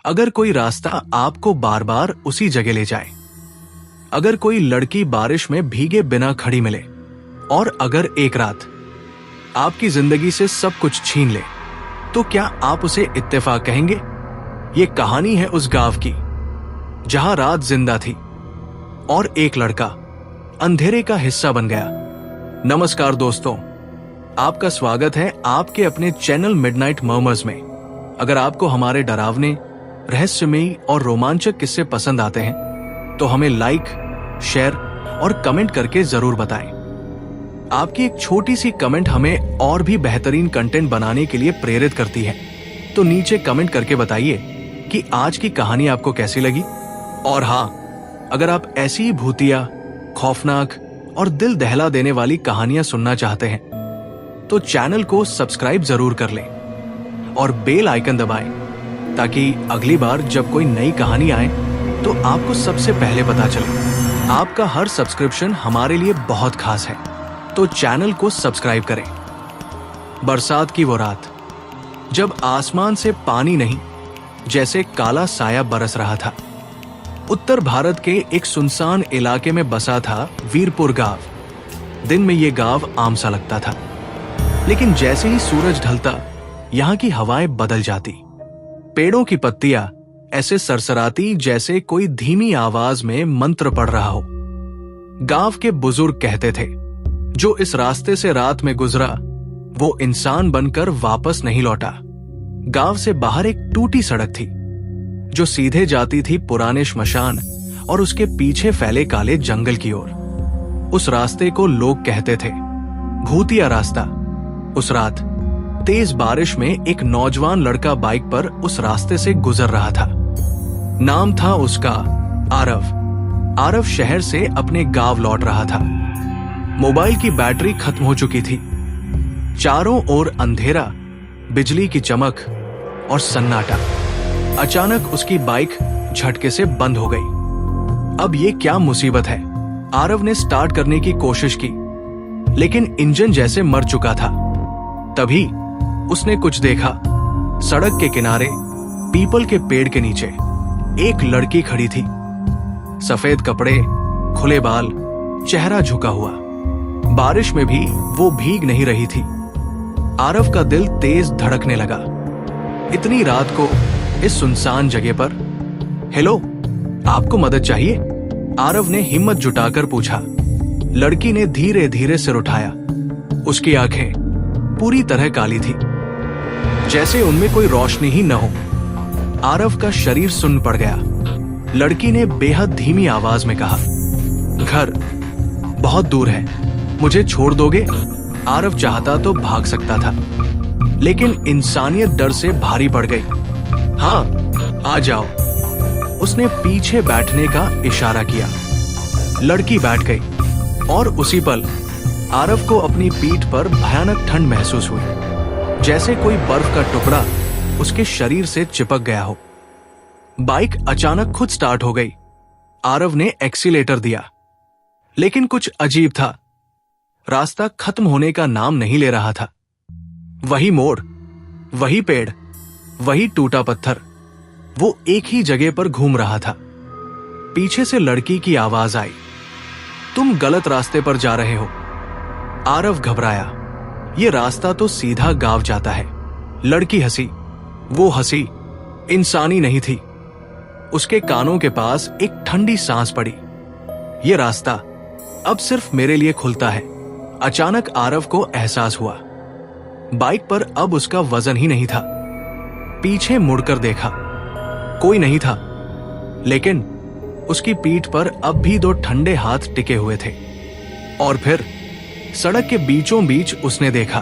अगर कोई रास्ता आपको बार बार उसी जगह ले जाए, अगर कोई लड़की बारिश में भीगे बिना खड़ी मिले, और अगर एक रात आपकी जिंदगी से सब कुछ छीन ले, तो क्या आप उसे इत्तेफाक कहेंगे? ये कहानी है उस गांव की जहां रात जिंदा थी और एक लड़का अंधेरे का हिस्सा बन गया। नमस्कार दोस्तों, आपका स्वागत है आपके अपने चैनल मिडनाइट मर्मर्स में। अगर आपको हमारे डरावने, रहस्यमयी और रोमांचक किस्से पसंद आते हैं तो हमें लाइक, शेयर और कमेंट करके जरूर बताएं। आपकी एक छोटी सी कमेंट हमें और भी बेहतरीन कंटेंट बनाने के लिए प्रेरित करती है। तो नीचे कमेंट करके बताइए कि आज की कहानी आपको कैसी लगी। और हाँ, अगर आप ऐसी भूतिया, खौफनाक और दिल दहला देने वाली कहानियां सुनना चाहते हैं तो चैनल को सब्सक्राइब जरूर कर लें और बेल आइकन दबाएं, ताकि अगली बार जब कोई नई कहानी आए तो आपको सबसे पहले पता चले। आपका हर सब्सक्रिप्शन हमारे लिए बहुत खास है, तो चैनल को सब्सक्राइब करें। बरसात की वो रात जब आसमान से पानी नहीं, जैसे काला साया बरस रहा था। उत्तर भारत के एक सुनसान इलाके में बसा था वीरपुर गांव। दिन में ये गांव आम सा लगता था, लेकिन जैसे ही सूरज ढलता यहां की हवाएं बदल जाती। पेड़ों की पत्तियां ऐसे सरसराती जैसे कोई धीमी आवाज में मंत्र पढ़ रहा हो। गांव के बुजुर्ग कहते थे, जो इस रास्ते से रात में गुजरा वो इंसान बनकर वापस नहीं लौटा। गांव से बाहर एक टूटी सड़क थी जो सीधे जाती थी पुराने श्मशान और उसके पीछे फैले काले जंगल की ओर। उस रास्ते को लोग कहते थे भूतिया रास्ता। उस रात तेज बारिश में एक नौजवान लड़का बाइक पर उस रास्ते से गुजर रहा था। नाम था उसका आरव। आरव शहर से अपने गांव लौट रहा था। मोबाइल की बैटरी खत्म हो चुकी थी। चारों ओर अंधेरा, बिजली की चमक और सन्नाटा। अचानक उसकी बाइक झटके से बंद हो गई। अब ये क्या मुसीबत है? आरव ने स्टार्ट करने की कोशिश की, लेकिन इंजन जैसे मर चुका था। तभी उसने कुछ देखा। सड़क के किनारे पीपल के पेड़ के नीचे एक लड़की खड़ी थी। सफेद कपड़े, खुले बाल, चेहरा झुका हुआ। बारिश में भी वो भीग नहीं रही थी। आरव का दिल तेज धड़कने लगा। इतनी रात को इस सुनसान जगह पर। हेलो, आपको मदद चाहिए? आरव ने हिम्मत जुटाकर पूछा। लड़की ने धीरे धीरे सिर उठाया। उसकी आंखें पूरी तरह काली थी, जैसे उनमें कोई रोशनी ही न हो। आरव का शरीर सुन्न पड़ गया। लड़की ने बेहद धीमी आवाज में कहा, घर बहुत दूर है, मुझे छोड़ दोगे? आरव चाहता तो भाग सकता था, लेकिन इंसानियत डर से भारी पड़ गई। हाँ, आ जाओ। उसने पीछे बैठने का इशारा किया। लड़की बैठ गई और उसी पल आरव को अपनी पीठ पर भयानक ठंड महसूस हुई, जैसे कोई बर्फ का टुकड़ा उसके शरीर से चिपक गया हो। बाइक अचानक खुद स्टार्ट हो गई। आरव ने एक्सीलेटर दिया, लेकिन कुछ अजीब था। रास्ता खत्म होने का नाम नहीं ले रहा था। वही मोड़, वही पेड़, वही टूटा पत्थर, वो एक ही जगह पर घूम रहा था। पीछे से लड़की की आवाज आई, तुम गलत रास्ते पर जा रहे हो। आरव घबराया। ये रास्ता तो सीधा गांव जाता है। लड़की हंसी। वो हंसी इंसानी नहीं थी। उसके कानों के पास एक ठंडी सांस पड़ी। ये रास्ता अब सिर्फ मेरे लिए खुलता है। अचानक आरव को एहसास हुआ, बाइक पर अब उसका वजन ही नहीं था। पीछे मुड़कर देखा, कोई नहीं था, लेकिन उसकी पीठ पर अब भी दो ठंडे हाथ टिके हुए थे। और फिर सड़क के बीचों बीच उसने देखा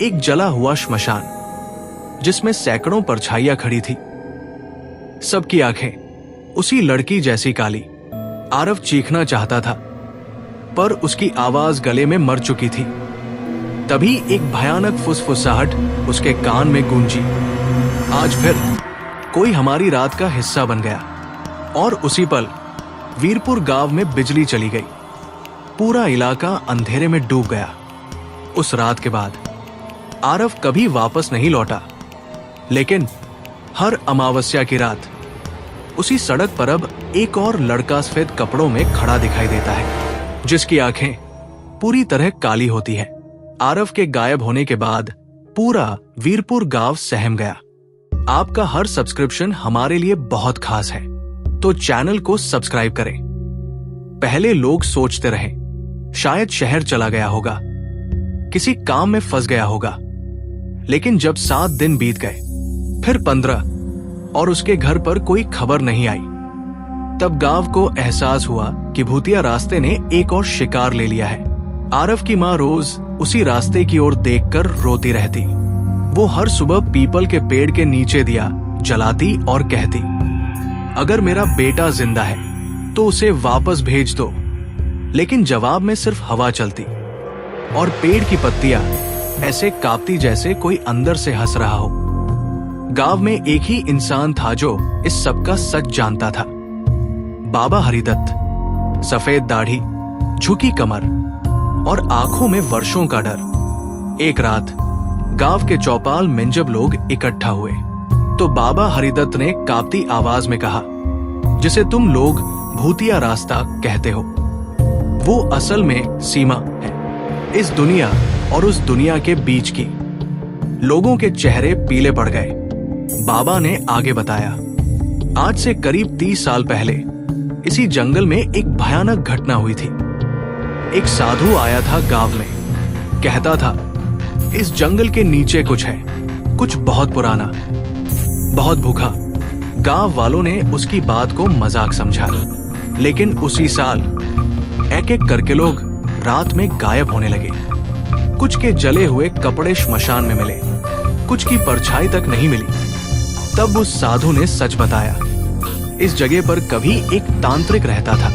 एक जला हुआ श्मशान, जिसमें सैकड़ों परछाइयां खड़ी थी। सबकी आंखें उसी लड़की जैसी काली। आरव चीखना चाहता था, पर उसकी आवाज गले में मर चुकी थी। तभी एक भयानक फुसफुसाहट उसके कान में गूंजी। आज फिर कोई हमारी रात का हिस्सा बन गया। और उसी पल वीरपुर गांव में बिजली चली गई। पूरा इलाका अंधेरे में डूब गया। उस रात के बाद आरव कभी वापस नहीं लौटा, लेकिन हर अमावस्या की रात उसी सड़क पर अब एक और लड़का सफेद कपड़ों में खड़ा दिखाई देता है, जिसकी आंखें पूरी तरह काली होती हैं। आरव के गायब होने के बाद पूरा वीरपुर गांव सहम गया। आपका हर सब्सक्रिप्शन हमारे लिए बहुत खास है, तो चैनल को सब्सक्राइब करें। पहले लोग सोचते रहे शायद शहर चला गया होगा, किसी काम में फंस गया होगा, लेकिन जब 7 दिन बीत गए, फिर 15 और उसके घर पर कोई खबर नहीं आई, तब गांव को एहसास हुआ कि भूतिया रास्ते ने एक और शिकार ले लिया है। आरव की माँ रोज उसी रास्ते की ओर देखकर रोती रहती। वो हर सुबह पीपल के पेड़ के नीचे दिया जलाती और कहती, अगर मेरा बेटा जिंदा है तो उसे वापस भेज दो। लेकिन जवाब में सिर्फ हवा चलती और पेड़ की पत्तियां ऐसे कांपती जैसे कोई अंदर से हंस रहा हो। गांव में एक ही इंसान था जो इस सब का सच जानता था, बाबा हरिदत्त। सफेद दाढ़ी, झुकी कमर और आंखों में वर्षों का डर। एक रात गांव के चौपाल में जब लोग इकट्ठा हुए तो बाबा हरिदत्त ने कांपती आवाज में कहा, जिसे तुम लोग भूतिया रास्ता कहते हो, वो असल में सीमा है, इस दुनिया और उस दुनिया के बीच की। लोगों के चेहरे पीले पड़ गए। बाबा ने आगे बताया, आज से करीब 30 साल पहले इसी जंगल में एक भयानक घटना हुई थी। एक साधु आया था गांव में, कहता था इस जंगल के नीचे कुछ है, कुछ बहुत पुराना, बहुत भूखा। गांव वालों ने उसकी बात को मजाक समझा, लेकिन उसी साल एक एक करके लोग रात में गायब होने लगे। कुछ के जले हुए कपड़े श्मशान में मिले, कुछ की परछाई तक नहीं मिली। तब उस साधु ने सच बताया, इस जगह पर कभी एक तांत्रिक रहता था।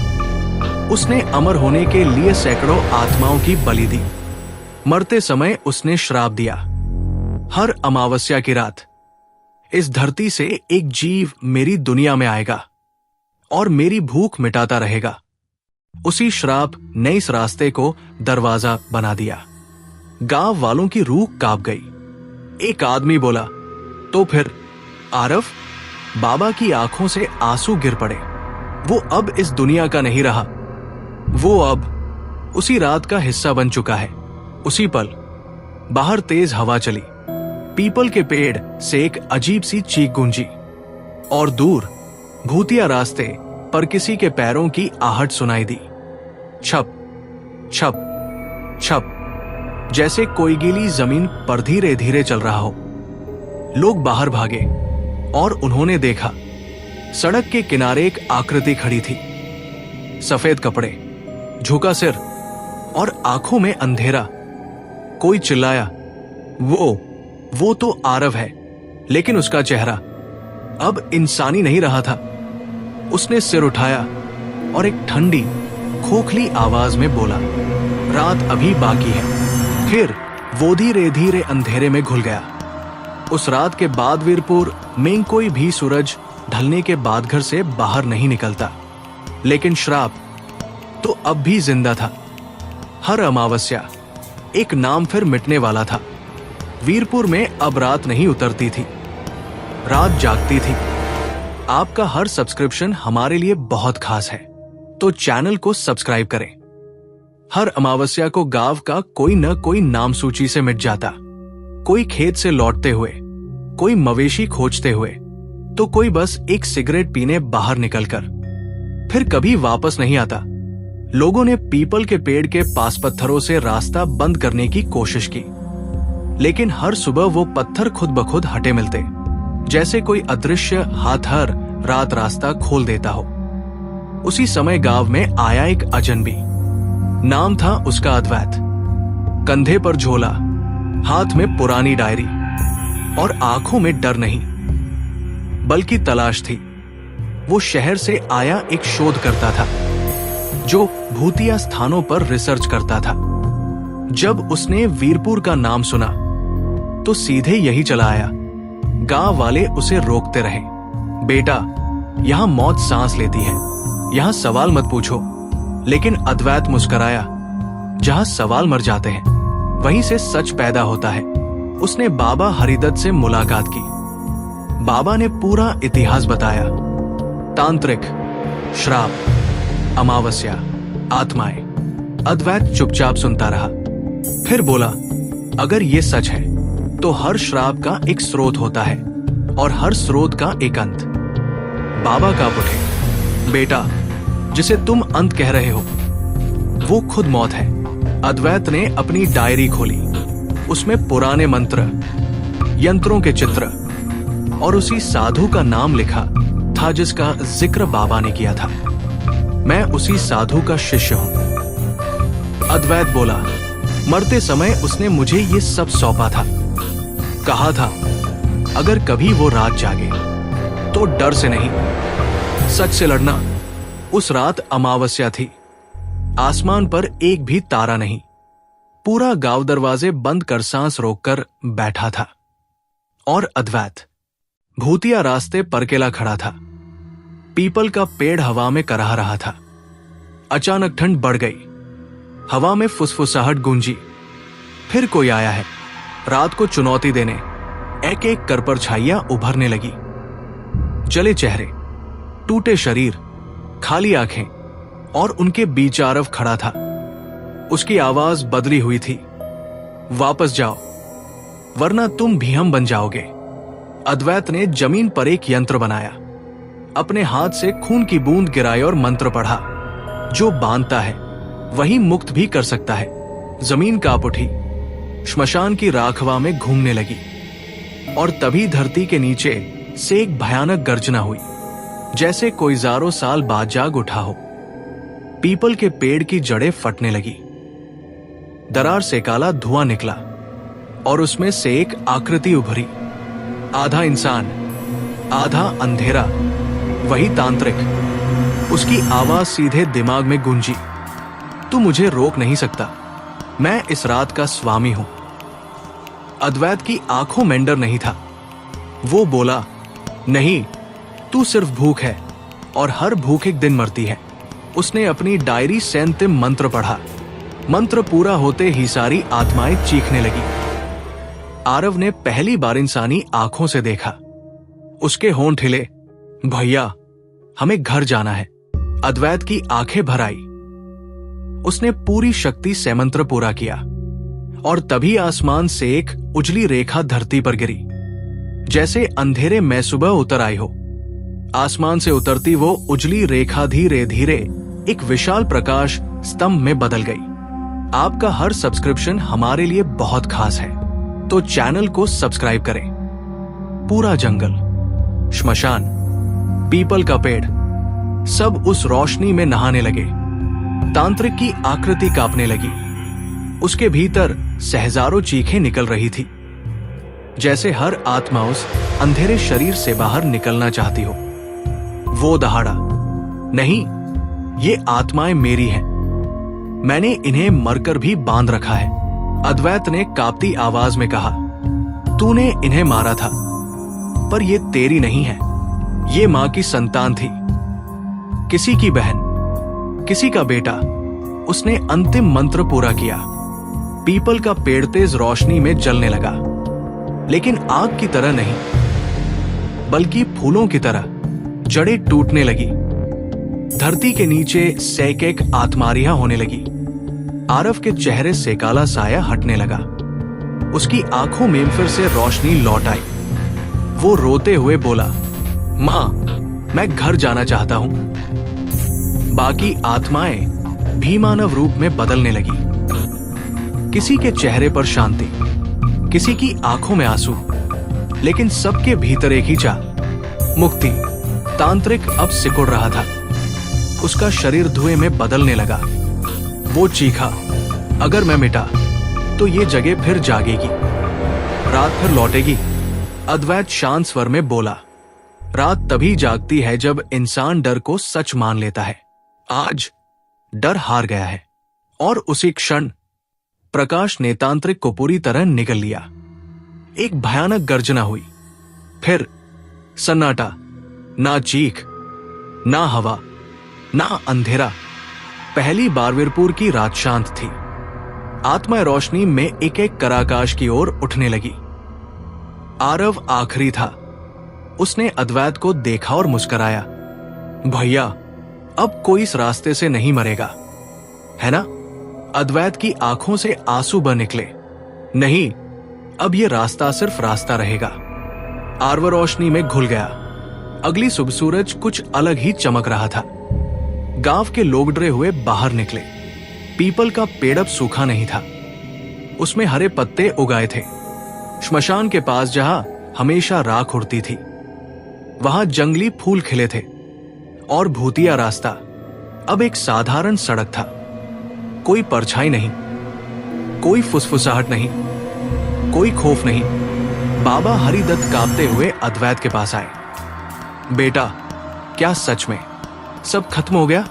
उसने अमर होने के लिए सैकड़ों आत्माओं की बलि दी। मरते समय उसने श्राप दिया, हर अमावस्या की रात इस धरती से एक जीव मेरी दुनिया में आएगा और मेरी भूख मिटाता रहेगा। उसी श्राप ने इस रास्ते को दरवाजा बना दिया। गांव वालों की रूह कांप गई। एक आदमी बोला, तो फिर आरव? बाबा की आंखों से आंसू गिर पड़े। वो अब इस दुनिया का नहीं रहा, वो अब उसी रात का हिस्सा बन चुका है। उसी पल बाहर तेज हवा चली, पीपल के पेड़ से एक अजीब सी चीख गूंजी और दूर भूतिया रास्ते पर किसी के पैरों की आहट सुनाई दी। छप छप छप, जैसे कोई गीली जमीन पर धीरे धीरे चल रहा हो। लोग बाहर भागे और उन्होंने देखा सड़क के किनारे एक आकृति खड़ी थी। सफेद कपड़े, झुका सिर और आंखों में अंधेरा। कोई चिल्लाया, वो तो आरव है। लेकिन उसका चेहरा अब इंसानी नहीं रहा था। उसने सिर उठाया और एक ठंडी खोखली आवाज में बोला, रात अभी बाकी है। फिर वो धीरे धीरे अंधेरे में घुल गया। उस रात के बाद वीरपुर में कोई भी सूरज ढलने के बाद घर से बाहर नहीं निकलता। लेकिन श्राप तो अब भी जिंदा था। हर अमावस्या एक नाम फिर मिटने वाला था। वीरपुर में अब रात नहीं उतरती थी, रात जागती थी। आपका हर सब्सक्रिप्शन हमारे लिए बहुत खास है, तो चैनल को सब्सक्राइब करें। हर अमावस्या को गांव का कोई न कोई नाम सूची से मिट जाता। कोई खेत से लौटते हुए, कोई मवेशी खोजते हुए, तो कोई बस एक सिगरेट पीने बाहर निकलकर, फिर कभी वापस नहीं आता। लोगों ने पीपल के पेड़ के पास पत्थरों से रास्ता बंद करने की कोशिश की, लेकिन हर सुबह वो पत्थर खुद ब खुद हटे मिलते, जैसे कोई अदृश्य हाथ हर रात रास्ता खोल देता हो। उसी समय गांव में आया एक अजनबी। नाम था उसका अद्वैत। कंधे पर झोला, हाथ में पुरानी डायरी और आंखों में डर नहीं बल्कि तलाश थी। वो शहर से आया एक शोधकर्ता था जो भूतिया स्थानों पर रिसर्च करता था। जब उसने वीरपुर का नाम सुना तो सीधे यही चला आया। गांव वाले उसे रोकते रहे, बेटा यहां मौत सांस लेती है, यहां सवाल मत पूछो। लेकिन अद्वैत मुस्कुराया, जहां सवाल मर जाते हैं वहीं से सच पैदा होता है। उसने बाबा हरिदत्त से मुलाकात की। बाबा ने पूरा इतिहास बताया। तांत्रिक, श्राप, अमावस्या, आत्माएं। अद्वैत चुपचाप सुनता रहा। फिर बोला, अगर ये सच है तो हर श्राप का एक स्रोत होता है और हर स्रोत का एक अंत। बाबा कांप उठे। बेटा, जिसे तुम अंत कह रहे हो वो खुद मौत है। अद्वैत ने अपनी डायरी खोली। उसमें पुराने मंत्र, यंत्रों के चित्र और उसी साधु का नाम लिखा था जिसका जिक्र बाबा ने किया था। मैं उसी साधु का शिष्य हूं। अद्वैत बोला, मरते समय उसने मुझे ये सब सौंपा था। कहा था अगर कभी वो रात जागे तो डर से नहीं, सच से लड़ना। उस रात अमावस्या थी। आसमान पर एक भी तारा नहीं। पूरा गांव दरवाजे बंद कर सांस रोककर बैठा था। और अद्वैत भूतिया रास्ते पर अकेला खड़ा था। पीपल का पेड़ हवा में कराह रहा था। अचानक ठंड बढ़ गई। हवा में फुसफुसाहट गूंजी। फिर कोई आया है। रात को चुनौती देने एक एक कर परछाइयां उभरने लगी। जले चेहरे, टूटे शरीर, खाली आंखें और उनके बीच आरव खड़ा था। उसकी आवाज बदली हुई थी, वापस जाओ वरना तुम भी हम बन जाओगे। अद्वैत ने जमीन पर एक यंत्र बनाया। अपने हाथ से खून की बूंद गिराई और मंत्र पढ़ा। जो बांधता है वही मुक्त भी कर सकता है। जमीन कांप उठी, श्मशान की राखवा में घूमने लगी। और तभी धरती के नीचे से एक भयानक गर्जना हुई, जैसे कोई हजारों साल बाद जाग उठा हो। पीपल के पेड़ की जड़ें फटने लगी। दरार से काला धुआं निकला और उसमें से एक आकृति उभरी। आधा इंसान, आधा अंधेरा, वही तांत्रिक। उसकी आवाज सीधे दिमाग में गूंजी, तू मुझे रोक नहीं सकता, मैं इस रात का स्वामी हूं। अद्वैत की आंखों में डर नहीं था। वो बोला, नहीं, तू सिर्फ भूख है और हर भूख एक दिन मरती है। उसने अपनी डायरी से अंतिम मंत्र पढ़ा। मंत्र पूरा होते ही सारी आत्माएं चीखने लगी। आरव ने पहली बार इंसानी आंखों से देखा। उसके होंठ हिले। भैया, हमें घर जाना है। अद्वैत की आंखें भर आई। उसने पूरी शक्ति से मंत्र पूरा किया और तभी आसमान से एक उजली रेखा धरती पर गिरी, जैसे अंधेरे में सुबह उतर आई हो। आसमान से उतरती वो उजली रेखा धीरे धीरे एक विशाल प्रकाश स्तंभ में बदल गई। आपका हर सब्सक्रिप्शन हमारे लिए बहुत खास है, तो चैनल को सब्सक्राइब करें। पूरा जंगल, श्मशान, पीपल का पेड़, सब उस रोशनी में नहाने लगे। तांत्रिक की आकृति कांपने लगी। उसके भीतर सहजारों चीखें निकल रही थी, जैसे हर आत्मा उस अंधेरे शरीर से बाहर निकलना चाहती हो। वो दहाड़ा, नहीं, ये आत्माएं मेरी हैं। मैंने इन्हें मरकर भी बांध रखा है। अद्वैत ने कांपती आवाज में कहा, तूने इन्हें मारा था, पर ये तेरी नहीं है। ये मां की संतान थी, किसी की बहन, किसी का बेटा। उसने अंतिम मंत्र पूरा किया। पीपल का पेड़ तेज रोशनी में जलने लगा, लेकिन आग की तरह नहीं, बल्कि फूलों की तरह। जड़ें टूटने लगी। धरती के नीचे सैकैक आत्मारियां होने लगी। आरव के चेहरे से काला साया हटने लगा। उसकी आंखों में फिर से रोशनी लौट आई। वो रोते हुए बोला, मां, मैं घर जाना चाहता हूं। बाकी आत्माएं भी मानव रूप में बदलने लगी। किसी के चेहरे पर शांति, किसी की आंखों में आंसू, लेकिन सबके भीतर एक ही चाह, मुक्ति। तांत्रिक अब सिकुड़ रहा था। उसका शरीर धुएं में बदलने लगा। वो चीखा, अगर मैं मिटा तो ये जगह फिर जागेगी, रात फिर लौटेगी। अद्वैत शांत स्वर में बोला, रात तभी जागती है जब इंसान डर को सच मान लेता है। आज डर हार गया है। और उसी क्षण प्रकाश ने तांत्रिक को पूरी तरह निगल लिया। एक भयानक गर्जना हुई, फिर सन्नाटा। ना चीख, ना हवा, ना अंधेरा। पहली बार वीरपुर की रात शांत थी। आत्मा रोशनी में एक एक कर आकाश की ओर उठने लगी। आरव आखिरी था। उसने अद्वैत को देखा और मुस्कुराया। भैया, अब कोई इस रास्ते से नहीं मरेगा, है ना? अद्वैत की आंखों से आंसू बह निकले। नहीं, अब ये रास्ता सिर्फ रास्ता रहेगा। आरवर रोशनी में घुल गया। अगली सुबह सूरज कुछ अलग ही चमक रहा था। गांव के लोग डरे हुए बाहर निकले। पीपल का पेड़ अब सूखा नहीं था, उसमें हरे पत्ते उगाए थे। श्मशान के पास जहां हमेशा राख उड़ती थी, वहां जंगली फूल खिले थे और भूतिया रास्ता अब एक साधारण सड़क था। कोई परछाई नहीं, कोई फुसफुसाहट नहीं, कोई खौफ नहीं। बाबा हरिदत्त कांपते हुए अद्वैत के पास आए। बेटा, क्या सच में सब खत्म हो गया?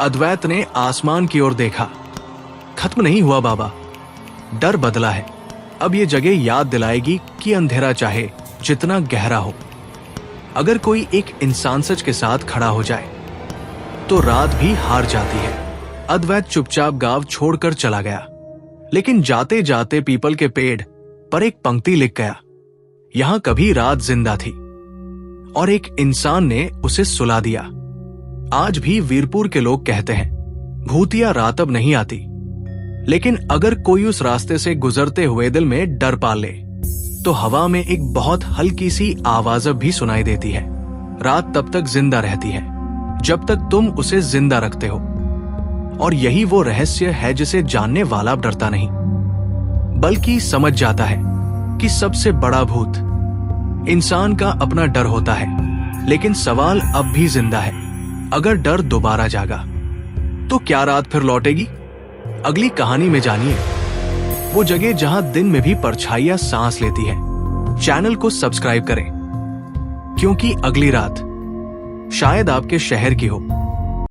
अद्वैत ने आसमान की ओर देखा। खत्म नहीं हुआ बाबा, डर बदला है। अब ये जगह याद दिलाएगी कि अंधेरा चाहे जितना गहरा हो, अगर कोई एक इंसान सच के साथ खड़ा हो जाए तो रात भी हार जाती है। अद्वैत चुपचाप गांव छोड़कर चला गया, लेकिन जाते जाते पीपल के पेड़ पर एक पंक्ति लिख गया। यहां कभी रात जिंदा थी और एक इंसान ने उसे सुला दिया। आज भी वीरपुर के लोग कहते हैं, भूतिया रात अब नहीं आती, लेकिन अगर कोई उस रास्ते से गुजरते हुए दिल में डर पाल ले तो हवा में एक बहुत हल्की सी आवाज भी सुनाई देती है। रात तब तक जिंदा रहती है जब तक तुम उसे जिंदा रखते हो, और यही वो रहस्य है जिसे जानने वाला डरता नहीं, बल्कि समझ जाता है कि सबसे बड़ा भूत इंसान का अपना डर होता है। लेकिन सवाल अब भी जिंदा है, अगर डर दोबारा जागा तो क्या रात फिर लौटेगी? अगली कहानी में जानिए वो जगह जहां दिन में भी परछाइयां सांस लेती है। चैनल को सब्सक्राइब करें, क्योंकि अगली रात शायद आपके शहर की हो।